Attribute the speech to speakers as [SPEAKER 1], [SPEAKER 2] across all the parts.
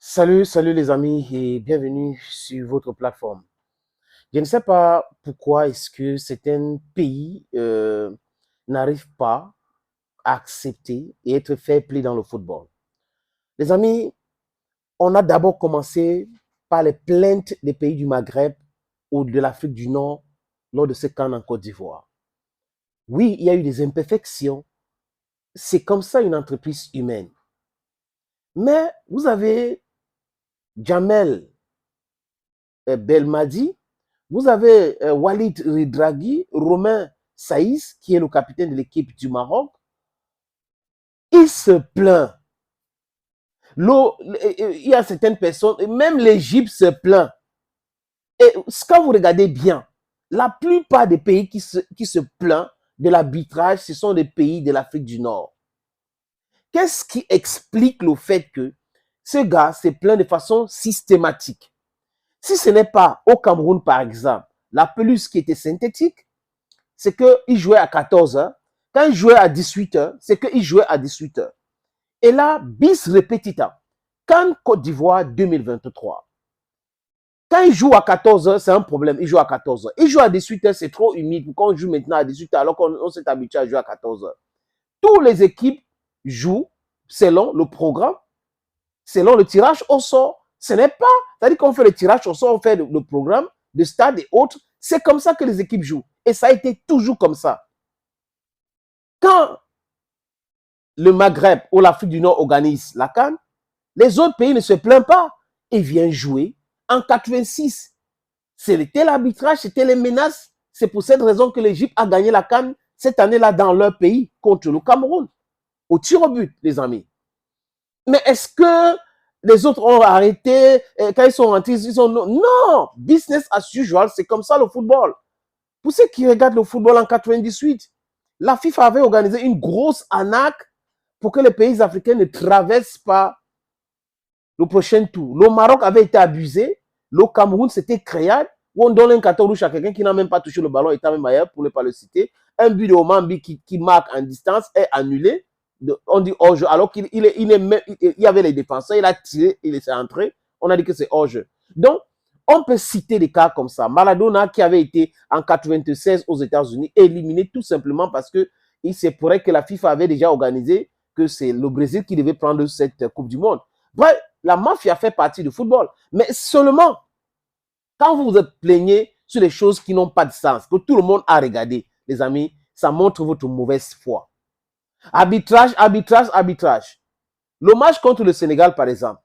[SPEAKER 1] Salut les amis et bienvenue sur votre plateforme. Je ne sais pas pourquoi est-ce que certains pays n'arrivent pas à accepter et être fair play dans le football. Les amis, on a d'abord commencé par les plaintes des pays du Maghreb ou de l'Afrique du Nord lors de ce camp en Côte d'Ivoire. Oui, il y a eu des imperfections. C'est comme ça une entreprise humaine. Mais vous avez Jamel Belmadi. Vous avez Walid Regragui, Romain Saïs, qui est le capitaine de l'équipe du Maroc. Il se plaint. Il y a certaines personnes, même l'Égypte se plaint. Et quand vous regardez bien, la plupart des pays qui se plaignent de l'arbitrage, ce sont des pays de l'Afrique du Nord. Qu'est-ce qui explique le fait que ce gars se plaint de façon systématique? Si ce n'est pas au Cameroun, par exemple, la pelouse qui était synthétique, c'est qu'il jouait à 14 heures. Quand il jouait à 18 heures, c'est qu'il jouait à 18 heures. Et là, bis repetita. Quand Côte d'Ivoire 2023, quand il joue à 14 heures, c'est un problème. Il joue à 14 heures. Il joue à 18 heures, c'est trop humide. Pourquoi on joue maintenant à 18 heures alors qu'on s'est habitué à jouer à 14 heures? Toutes les équipes jouent selon le programme, selon le tirage au sort. Ce n'est pas, c'est-à-dire qu'on fait le tirage au sort, on fait le programme de stade et autres. C'est comme ça que les équipes jouent. Et ça a été toujours comme ça. Quand le Maghreb ou l'Afrique du Nord organise la CAN, les autres pays ne se plaignent pas. Ils viennent jouer en 86. C'était l'arbitrage, c'était les menaces. C'est pour cette raison que l'Égypte a gagné la CAN cette année-là dans leur pays contre le Cameroun. Au tir au but, les amis. Mais est-ce que les autres ont arrêté quand ils sont rentrés? Ils ont non, business as usual, c'est comme ça le football. Pour ceux qui regardent le football en 98, la FIFA avait organisé une grosse arnaque pour que les pays africains ne traversent pas le prochain tour. Le Maroc avait été abusé, le Cameroun c'était créade, où on donne un carton rouge à quelqu'un qui n'a même pas touché le ballon, étant même ailleurs, pour ne pas le citer. Un but de Omambi qui marque en distance est annulé. On dit hors-jeu, alors qu'il y avait les défenseurs, il a tiré, il est entré, on a dit que c'est hors-jeu. Donc, on peut citer des cas comme ça. Maradona qui avait été en 96 aux États-Unis, éliminé tout simplement parce que il se pourrait que la FIFA avait déjà organisé que c'est le Brésil qui devait prendre cette Coupe du Monde. Bref, la mafia fait partie du football. Mais seulement, quand vous vous plaignez sur les choses qui n'ont pas de sens, que tout le monde a regardé, les amis, ça montre votre mauvaise foi. Arbitrage, arbitrage, arbitrage. Le match contre le Sénégal, par exemple,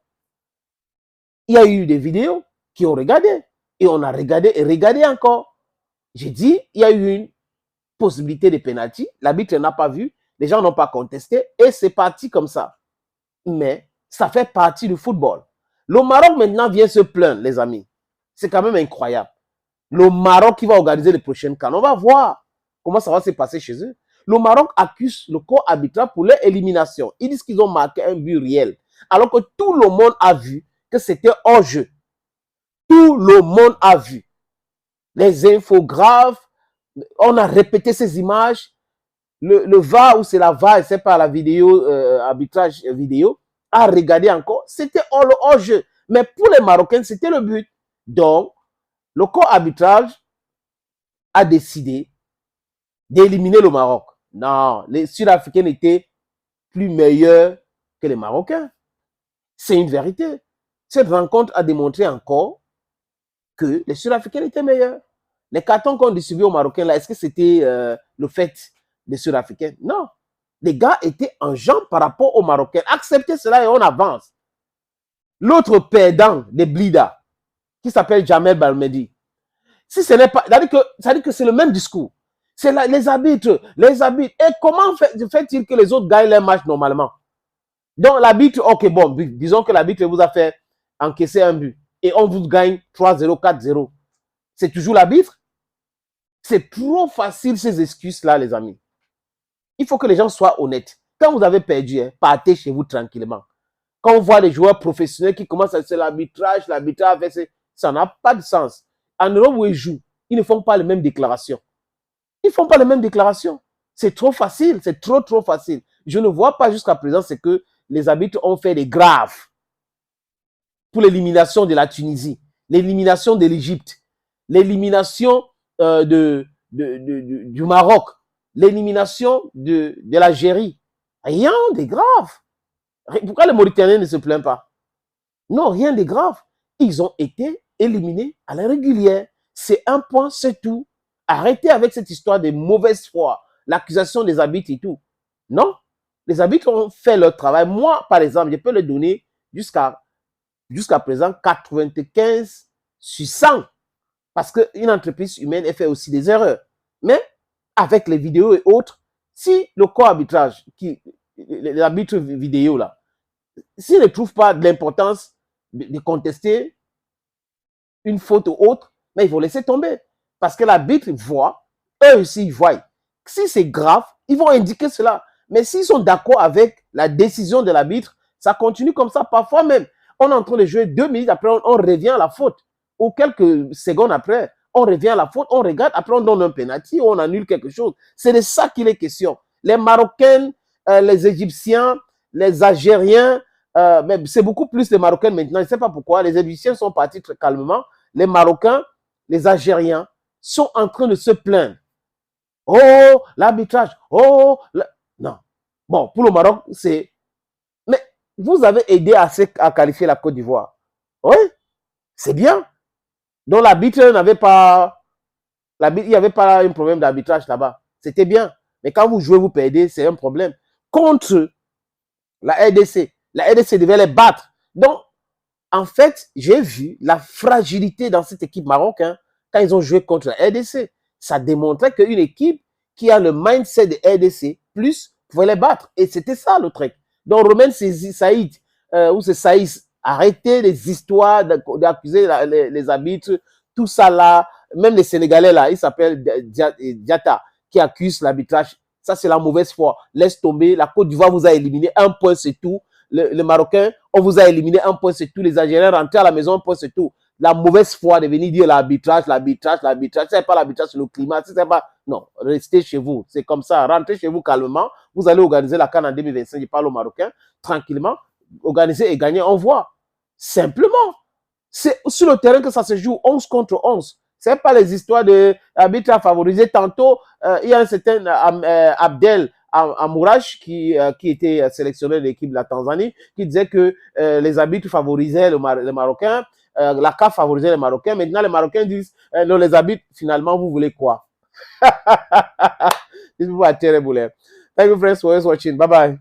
[SPEAKER 1] il y a eu des vidéos qui ont regardé. Et on a regardé et regardé encore. J'ai dit, il y a eu une possibilité de pénalty. L'arbitre n'a pas vu. Les gens n'ont pas contesté. Et c'est parti comme ça. Mais ça fait partie du football. Le Maroc maintenant vient se plaindre, les amis. C'est quand même incroyable. Le Maroc qui va organiser les prochaines CAN. On va voir comment ça va se passer chez eux. Le Maroc accuse le corps arbitral pour leur élimination. Ils disent qu'ils ont marqué un but réel. Alors que tout le monde a vu que c'était hors-jeu. Tout le monde a vu. Les infographes, on a répété ces images. Le VAR, ou c'est la VAR, c'est pas la vidéo, arbitrage vidéo, a regardé encore. C'était hors-jeu. Mais pour les Marocains, c'était le but. Donc, le corps arbitrage a décidé d'éliminer le Maroc. Non, les Sud-Africains étaient plus meilleurs que les Marocains. C'est une vérité. Cette rencontre a démontré encore que les Sud-Africains étaient meilleurs. Les cartons qu'on distribuait aux Marocains, là, est-ce que c'était le fait des Sud-Africains? Non. Les gars étaient en jambes par rapport aux Marocains. Acceptez cela et on avance. L'autre perdant des Blida, qui s'appelle Jamel Balmedi, si ce n'est pas, ça dit que c'est le même discours. C'est les arbitres, les arbitres. Et comment fait-il que les autres gagnent leur match normalement? Donc l'arbitre, ok, bon, disons que l'arbitre vous a fait encaisser un but et on vous gagne 3-0, 4-0. C'est toujours l'arbitre? C'est trop facile ces excuses-là, les amis. Il faut que les gens soient honnêtes. Quand vous avez perdu, partez chez vous tranquillement. Quand on voit les joueurs professionnels qui commencent à faire l'arbitrage, ça n'a pas de sens. En Europe où ils jouent, ils ne font pas les mêmes déclarations. Ils ne font pas les mêmes déclarations. C'est trop facile, c'est trop facile. Je ne vois pas jusqu'à présent ce que les arbitres ont fait des graves. pour l'élimination de la Tunisie, l'élimination de l'Égypte, l'élimination du Maroc, l'élimination de l'Algérie. Rien de grave. Pourquoi les Mauritaniens ne se plaignent pas? Non, rien de grave. Ils ont été éliminés à la régulière. C'est un point, c'est tout. Arrêtez avec cette histoire de mauvaise foi, l'accusation des arbitres et tout. Non, les arbitres ont fait leur travail. Moi, par exemple, je peux le donner jusqu'à présent 95 sur 100. Parce qu'une entreprise humaine, elle fait aussi des erreurs. Mais avec les vidéos et autres, si le corps arbitrage, l'arbitre vidéo là, s'il ne trouve pas de l'importance de contester une faute ou autre, mais ils vont laisser tomber. Parce que l'arbitre voit, eux aussi ils voient. Si c'est grave, ils vont indiquer cela. Mais s'ils sont d'accord avec la décision de l'arbitre, ça continue comme ça. Parfois même, on est en train de jouer 2 minutes, après on revient à la faute. Ou quelques secondes après, on revient à la faute, on regarde, après on donne un penalty ou on annule quelque chose. C'est de ça qu'il est question. Les Marocains, les Égyptiens, les Algériens, mais c'est beaucoup plus les Marocains maintenant. Je ne sais pas pourquoi. Les Égyptiens sont partis très calmement. Les Marocains, les Algériens sont en train de se plaindre. Oh, l'arbitrage. Oh, non. Bon, pour le Maroc, c'est... Mais vous avez aidé à qualifier la Côte d'Ivoire. Oui, c'est bien. Donc l'arbitre n'avait pas... Il n'y avait pas un problème d'arbitrage là-bas. C'était bien. Mais quand vous jouez, vous perdez, c'est un problème. Contre la RDC, la RDC devait les battre. Donc, en fait, j'ai vu la fragilité dans cette équipe marocaine quand ils ont joué contre la RDC. Ça démontrait qu'une équipe qui a le mindset de RDC, plus, pouvait les battre. Et c'était ça le truc. Donc, Romain Saïd, ou c'est Saïd, arrêtez les histoires d'accuser les arbitres, tout ça là, même les Sénégalais là, il s'appelle Diata, qui accuse l'arbitrage. Ça, c'est la mauvaise foi. Laisse tomber. La Côte d'Ivoire vous a éliminé. Un point, c'est tout. Le Marocain, on vous a éliminé. Un point, c'est tout. Les Algériens rentrent à la maison. Un point, c'est tout. La mauvaise foi de venir dire l'arbitrage. C'est pas l'arbitrage, c'est le climat. C'est pas... Non, restez chez vous. C'est comme ça. Rentrez chez vous calmement. Vous allez organiser la CAN en 2025. Je parle aux Marocains. Tranquillement. Organiser et gagner. On voit. Simplement. C'est sur le terrain que ça se joue 11 contre 11. C'est pas les histoires de l'arbitre à favoriser. Tantôt, il y a un certain Abdel Amourache qui était sélectionné de l'équipe de la Tanzanie, qui disait que les arbitres favorisaient les Marocains, la CAF favorisait les Marocains. Maintenant, les Marocains disent non, les arbitres, finalement, vous voulez quoi? This is what I tell you. Thank you, friends, for watching. Bye bye.